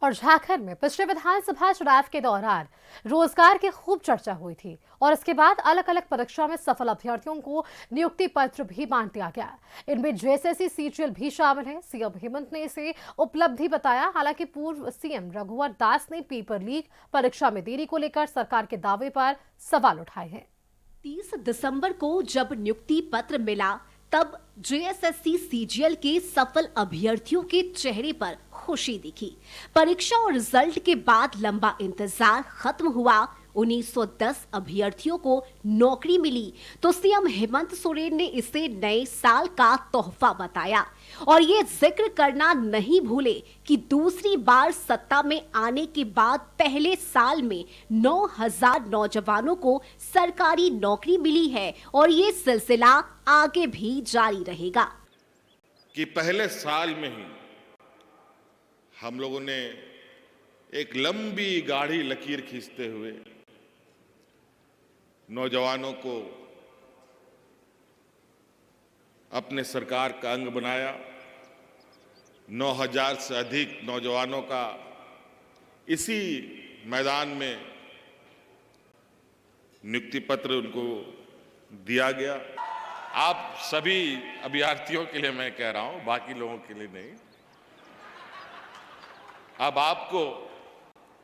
और झारखंड में पिछले विधानसभा चुनाव के दौरान रोजगार की खूब चर्चा हुई थी और इसके बाद अलग अलग परीक्षा में सफल अभ्यर्थियों को नियुक्ति पत्र भी बांट दिया गया। इनमें जेएसएससी सीजीएल भी शामिल है। सीएम हेमंत ने इसे उपलब्धि बताया। हालांकि पूर्व सीएम रघुवर दास ने पेपर लीक, परीक्षा में देरी को लेकर सरकार के दावे पर सवाल उठाए हैं। 30 दिसंबर को जब नियुक्ति पत्र मिला तब जेएसएससी सीजीएल के सफल अभ्यर्थियों के चेहरे पर खुशी दिखी। परीक्षा और रिजल्ट के बाद लंबा इंतजार खत्म हुआ। 1910 अभ्यर्थियों को नौकरी मिली तो सीएम हेमंत सोरेन ने इसे नए साल का तोहफा बताया और ये जिक्र करना नहीं भूले कि दूसरी बार सत्ता में आने के बाद पहले साल में 9000 नौजवानों को सरकारी नौकरी मिली है और ये सिलसिला आगे भी जारी रहेगा। कि पहले साल में ही हम लोगों ने एक लंबी गाढ़ी लकीर खींचते हुए नौजवानों को अपने सरकार का अंग बनाया। 9000 से अधिक नौजवानों का इसी मैदान में नियुक्ति पत्र उनको दिया गया। आप सभी अभ्यर्थियों के लिए मैं कह रहा हूं, बाकी लोगों के लिए नहीं। अब आपको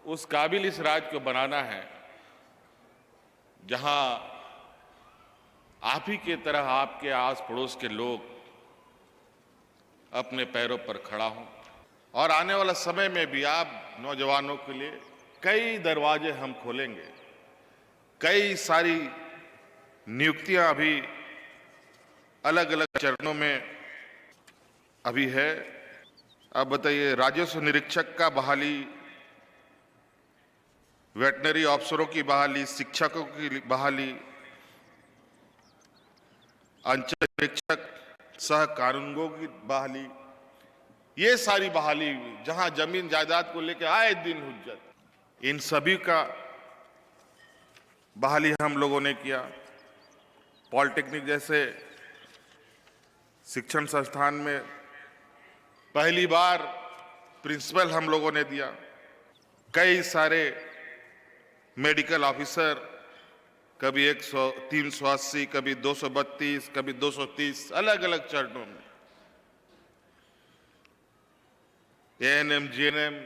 उस काबिल इस राज्य को बनाना है जहां आप ही के तरह आपके आस पड़ोस के लोग अपने पैरों पर खड़ा हों। और आने वाला समय में भी आप नौजवानों के लिए कई दरवाजे हम खोलेंगे। कई सारी नियुक्तियां अभी अलग अलग चरणों में अभी है। अब बताइए, राजस्व निरीक्षक का बहाली, वेटनरी अफसरों की बहाली, शिक्षकों की बहाली, अंचल निरीक्षक सह कानूनगो की बहाली, ये सारी बहाली जहां जमीन जायदाद को लेकर आए दिन हुज्जत, इन सभी का बहाली हम लोगों ने किया। पॉलिटेक्निक जैसे शिक्षण संस्थान में पहली बार प्रिंसिपल हम लोगों ने दिया। कई सारे मेडिकल ऑफिसर, कभी 100, 380, कभी 232, कभी 230, अलग अलग चरणों में। एएनएम, जीएनएम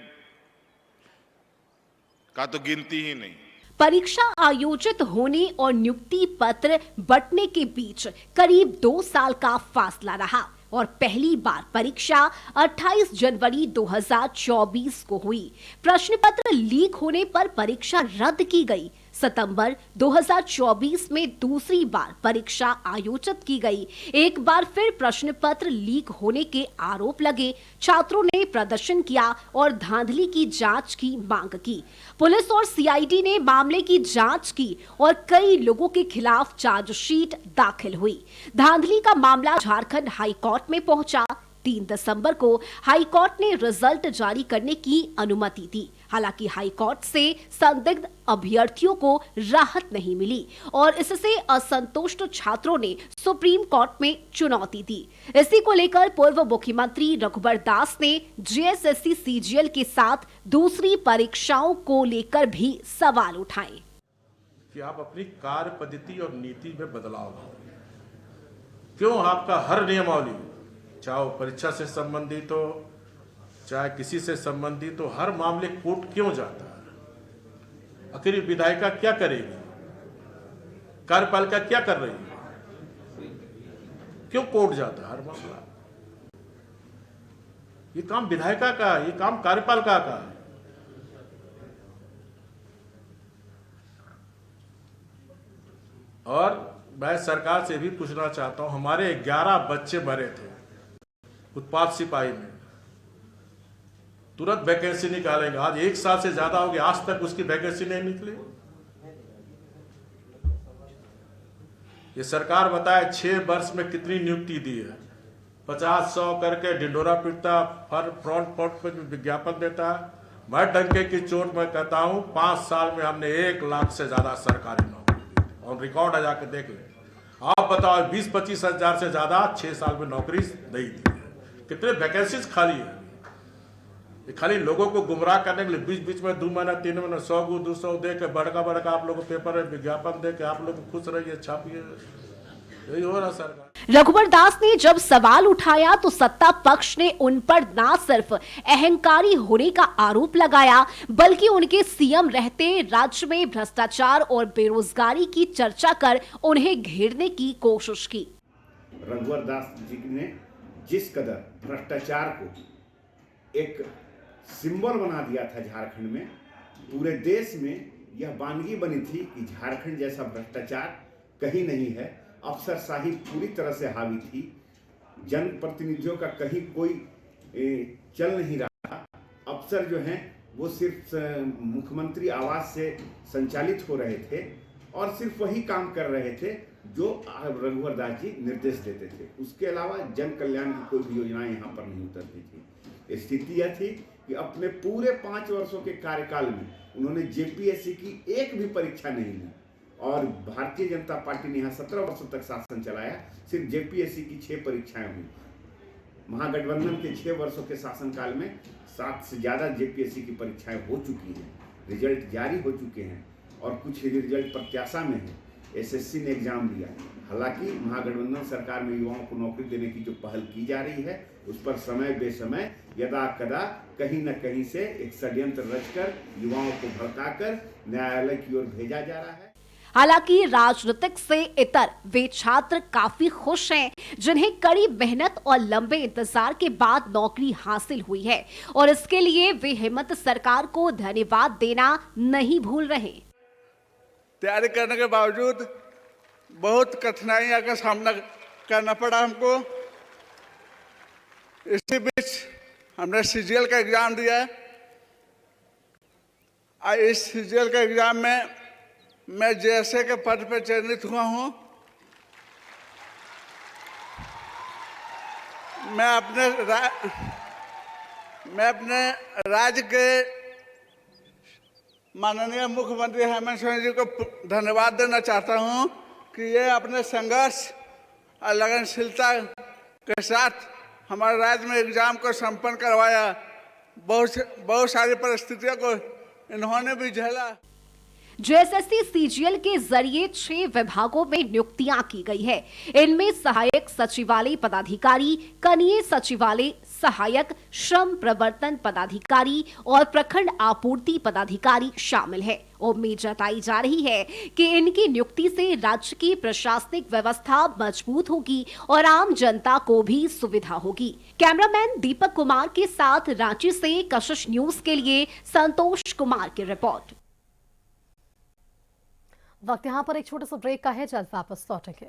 का तो गिनती ही नहीं। परीक्षा आयोजित होने और नियुक्ति पत्र बंटने के बीच करीब 2 साल का फासला रहा और पहली बार परीक्षा 28 जनवरी 2024 को हुई। प्रश्न पत्र लीक होने पर परीक्षा रद्द की गई। सितंबर 2024 में दूसरी बार परीक्षा आयोजित की गई। एक बार फिर प्रश्न पत्र लीक होने के आरोप लगे। छात्रों ने प्रदर्शन किया और धांधली की जांच की मांग की। पुलिस और सीआईडी ने मामले की जांच की और कई लोगों के खिलाफ चार्जशीट दाखिल हुई। धांधली का मामला झारखंड हाई कोर्ट में पहुंचा। 3 दिसंबर को हाई कोर्ट ने रिजल्ट जारी करने की अनुमति दी। हालांकि हाई कोर्ट से संदिग्ध अभ्यर्थियों को राहत नहीं मिली और इससे असंतुष्ट छात्रों ने सुप्रीम कोर्ट में चुनौती दी। इसी को लेकर पूर्व मुख्यमंत्री रघुवर दास ने जेएसएससी सीजीएल के साथ दूसरी परीक्षाओं को लेकर भी सवाल उठाए कि आप अपनी कार्य पद्धति और नीति में बदलाव लाओ। क्यों आपका हर नियमावली, चाहे वो परीक्षा से संबंधित हो, चाहे किसी से संबंधित हो, हर मामले कोर्ट क्यों जाता है? आखिर विधायिका क्या करेगी? कार्यपालिका क्या कर रही है? क्यों कोर्ट जाता है हर मामला? ये काम विधायिका का, ये काम कार्यपालिका का है। और मैं सरकार से भी पूछना चाहता हूं, हमारे 11 बच्चे मरे थे उत्पाद सिपाही में, तुरंत वैकेंसी निकालेंगे। आज 1 साल से ज्यादा हो गया, आज तक उसकी वैकेंसी नहीं निकली। ये सरकार बताए 6 वर्ष में कितनी नियुक्ति दी है। 50-100 करके ढिंडोरा पीटता, हर फ्रंट पर विज्ञापन देता है। मैं डंके की चोट में कहता हूं, 5 साल में हमने 1 लाख से ज्यादा सरकारी नौकरी दी और रिकॉर्ड आ जाके देख ले। आप बताओ 20-25 हजार से ज्यादा 6 साल में नौकरी नहीं दी है। कितने वैकेंसीज खाली है? ये खाली लोगों को गुमराह करने के लिए बीच बीच में 2 महीना 3 महीना 100 को 200 दे के बड़का बड़का आप लोग को पेपर में विज्ञापन दे के आप लोग खुश रहिए, छापिए, यही हो रहा सरकार। रघुवर दास ने जब सवाल उठाया तो सत्ता पक्ष ने उन पर ना सिर्फ अहंकारी होने का आरोप लगाया बल्कि उनके सीएम रहते राज्य में भ्रष्टाचार और बेरोजगारी की चर्चा कर उन्हें घेरने की कोशिश की। रघुवर दास जी ने जिस कदर भ्रष्टाचार को एक सिंबल बना दिया था झारखंड में, पूरे देश में यह वानगी बनी थी कि झारखंड जैसा भ्रष्टाचार कहीं नहीं है। अफसरशाही पूरी तरह से हावी थी, जनप्रतिनिधियों का कहीं कोई चल नहीं रहा। अफसर जो हैं वो सिर्फ मुख्यमंत्री आवास से संचालित हो रहे थे और सिर्फ वही काम कर रहे थे जो रघुवर दास जी निर्देश देते थे। उसके अलावा जन कल्याण की कोई भी योजनाएं यहाँ पर नहीं उतरती थी। स्थिति यह थी कि अपने पूरे 5 वर्षों के कार्यकाल में उन्होंने जेपीएससी की एक भी परीक्षा नहीं ली और भारतीय जनता पार्टी ने यहाँ 17 वर्षों तक शासन चलाया। सिर्फ जेपीएससी की 6 परीक्षाएं हुई। महागठबंधन के 6 वर्षों के शासनकाल में 7 से ज़्यादा जेपीएससी की परीक्षाएं हो चुकी हैं, रिजल्ट जारी हो चुके हैं और कुछ रिजल्ट प्रत्याशा में है। एसएससी ने एग्जाम दिया। हालांकि महागठबंधन सरकार में युवाओं को नौकरी देने की जो पहल की जा रही है उस पर समय बेसमय यदा कदा कहीं न कहीं से एक षड्यंत्र रचकर युवाओं को भड़काकर न्यायालय की ओर भेजा जा रहा है। हालांकि राजनीतिक से इतर वे छात्र काफी खुश हैं जिन्हें कड़ी मेहनत और लंबे इंतजार के बाद नौकरी हासिल हुई है और इसके लिए वे हिम्मत सरकार को धन्यवाद देना नहीं भूल रहे। तैयारी करने के बावजूद बहुत कठिनाइयों का सामना करना पड़ा हमको। इसी बीच हमने सीजीएल का एग्जाम दिया और इस सीजीएल के एग्जाम में मैं जेएसए के पद पर चयनित हुआ हूं। मैं अपने राज्य के माननीय मुख्यमंत्री हेमंत सोरेन जी को धन्यवाद देना चाहता हूं कि ये अपने संघर्ष और लगनशीलता के साथ हमारे राज्य में एग्जाम को संपन्न करवाया। बहुत सारी परिस्थितियों को इन्होंने भी झेला। जेएसएससी सीजीएल के जरिए 6 विभागों में नियुक्तियां की गई है। इनमें सहायक सचिवालय पदाधिकारी, कनीय सचिवालय सहायक, श्रम प्रवर्तन पदाधिकारी और प्रखंड आपूर्ति पदाधिकारी शामिल है। उम्मीद जताई जा रही है कि इनकी नियुक्ति से राज्य की प्रशासनिक व्यवस्था मजबूत होगी और आम जनता को भी सुविधा होगी। कैमरामैन दीपक कुमार के साथ रांची से कशिश न्यूज के लिए संतोष कुमार की रिपोर्ट। वक्त यहाँ पर एक छोटा सा ब्रेक का है, जल्द वापस लौटेंगे।